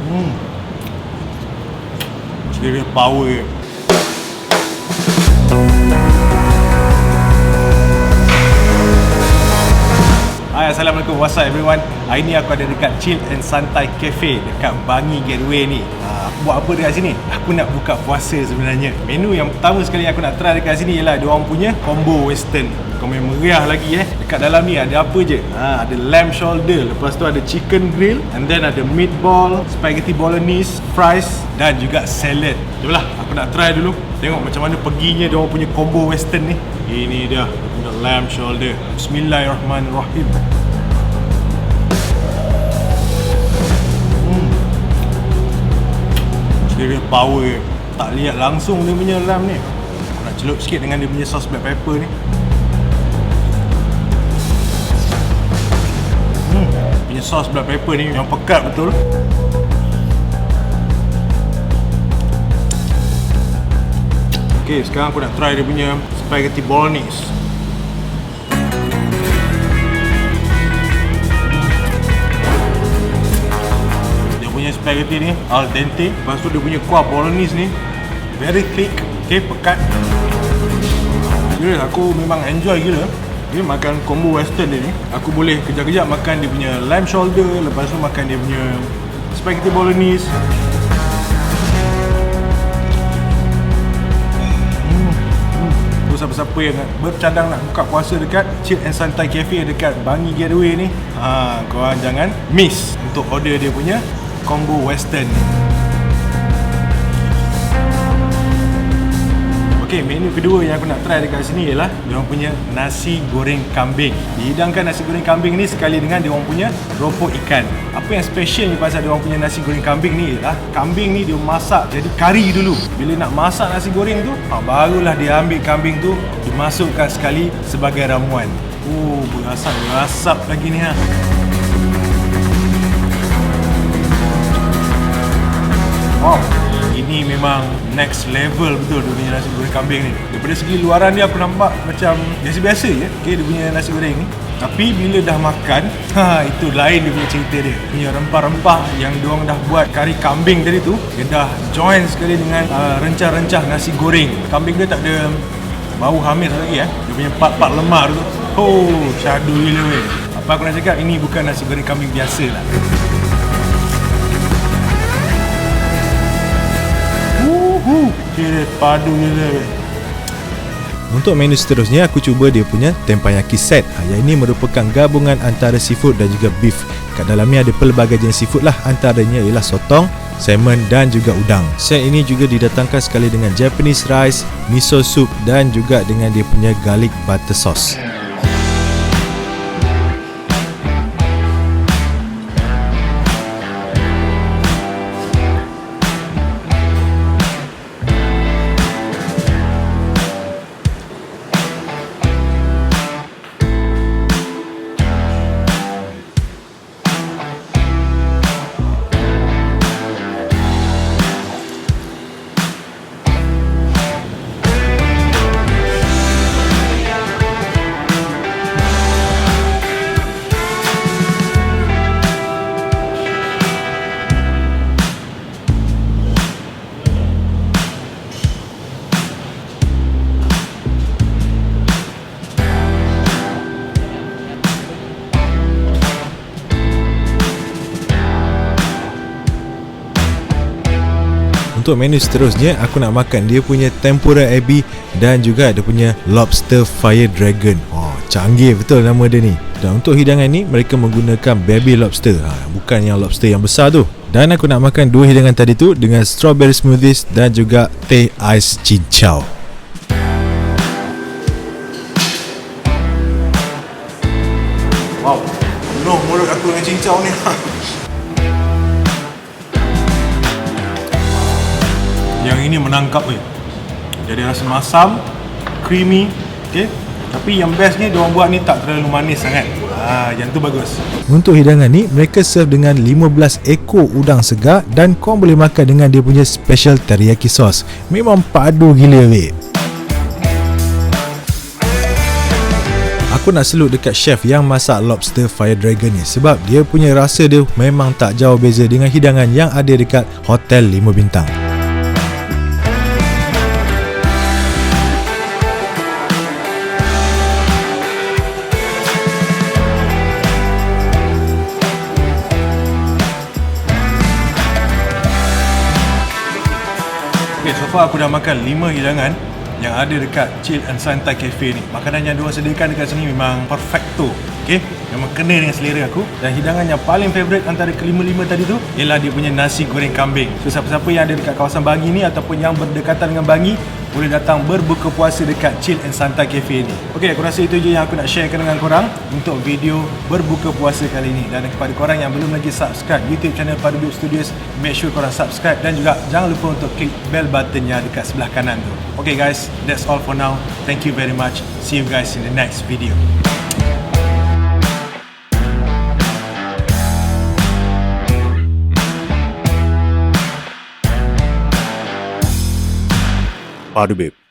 Dia power. Hai, Assalamualaikum, what's up everyone. Hari ni aku ada dekat Chill and Santai Cafe dekat Bangi Gateway ni. Aku buat apa dekat sini? Aku nak buka puasa sebenarnya. Menu yang pertama sekali aku nak try dekat sini ialah diorang punya combo western. Combo meriah lagi Dekat dalam ni ada apa je? Ada lamb shoulder, lepas tu ada chicken grill, and then ada meatball, spaghetti bolognese, fries dan juga salad. Jomlah, aku nak try dulu. Tengok macam mana perginya diorang punya combo western ni. Ini dia, the lamb shoulder. Bismillahirrahmanirrahim. Dia power. Tak lihat langsung dia punya lamb ni. Aku nak celup sikit dengan dia punya sos black pepper ni. Punya sos black pepper ni yang pekat betul. Okay, sekarang aku nak try dia punya spaghetti bolognese. Dia punya spaghetti ni al dente. Lepas tu dia punya kuah bolognese ni very thick. Okay, pekat. Gila, aku memang enjoy gila. Okay, makan combo western dia ni. Aku boleh kejap-kejap makan dia punya lamb shoulder, lepas tu makan dia punya spaghetti bolognese. Siapa-siapa yang bercadang nak buka puasa dekat Chill and Santai Cafe dekat Bangi Gateway ni, korang jangan miss untuk order dia punya combo western ni. Okay, menu kedua yang aku nak try dekat sini ialah diorang punya nasi goreng kambing. Dihidangkan nasi goreng kambing ni sekali dengan diorang punya ropok ikan. Apa yang special ni pasal diorang punya nasi goreng kambing ni ialah kambing ni dia masak jadi kari dulu. Bila nak masak nasi goreng tu, barulah dia ambil kambing tu dimasukkan sekali sebagai ramuan. Berasap lagi ni Wow, ini memang next level betul dia punya nasi goreng kambing ni. Daripada segi luaran dia aku nampak macam biasa-biasa je, okay, dia punya nasi goreng ni. Tapi bila dah makan, itu lain dia punya cerita dia. Punya rempah-rempah yang diorang dah buat kari kambing tadi tu, dia dah join sekali dengan rencah-rencah nasi goreng. Kambing dia tak ada bau hamis lagi Dia punya part-part lemak tu. Syadu gila weh. Apa aku nak cakap, ini bukan nasi goreng kambing biasa lah. Padu gila. Untuk menu seterusnya aku cuba dia punya Teppanyaki Set. Yang ini merupakan gabungan antara seafood dan juga beef. Kat dalamnya ada pelbagai jenis seafood lah, antaranya ialah sotong, salmon dan juga udang. Set ini juga didatangkan sekali dengan Japanese rice, miso soup dan juga dengan dia punya garlic butter sauce. Untuk menu seterusnya aku nak makan dia punya tempura ebi dan juga dia punya Lobster Fire Dragon. Canggih betul nama dia ni. Dan untuk hidangan ni mereka menggunakan baby lobster, bukan yang lobster yang besar tu. Dan aku nak makan dua hidangan tadi tu dengan strawberry smoothies dan juga teh ais cincau. Wow, penuh mulut aku dengan cincau ni. Yang ini menangkap jadi rasa masam, creamy, okay? Tapi yang bestnya diorang buat ni tak terlalu manis sangat. Yang tu bagus. Untuk hidangan ni mereka serve dengan 15 ekor udang segar dan korang boleh makan dengan dia punya special teriyaki sauce. Memang padu gila weh. Aku nak salute dekat chef yang masak Lobster Fire Dragon ni, sebab dia punya rasa dia memang tak jauh beza dengan hidangan yang ada dekat hotel 5 bintang. Okay, so far aku dah makan 5 hidangan yang ada dekat Chill and Santai Cafe ni. Makanan yang diorang sediakan dekat sini memang perfecto. Okay, memang kena dengan selera aku. Dan hidangan yang paling favourite antara kelima-lima tadi tu ialah dia punya nasi goreng kambing. So siapa-siapa yang ada dekat kawasan Bangi ni ataupun yang berdekatan dengan Bangi, boleh datang berbuka puasa dekat Chill and Santai Cafe ni. Okay, aku rasa itu je yang aku nak sharekan dengan korang untuk video berbuka puasa kali ni. Dan kepada korang yang belum lagi subscribe YouTube channel Padu Studios, make sure korang subscribe dan juga jangan lupa untuk klik bell button yang dekat sebelah kanan tu. Okay guys, that's all for now. Thank you very much. See you guys in the next video. Padu babe.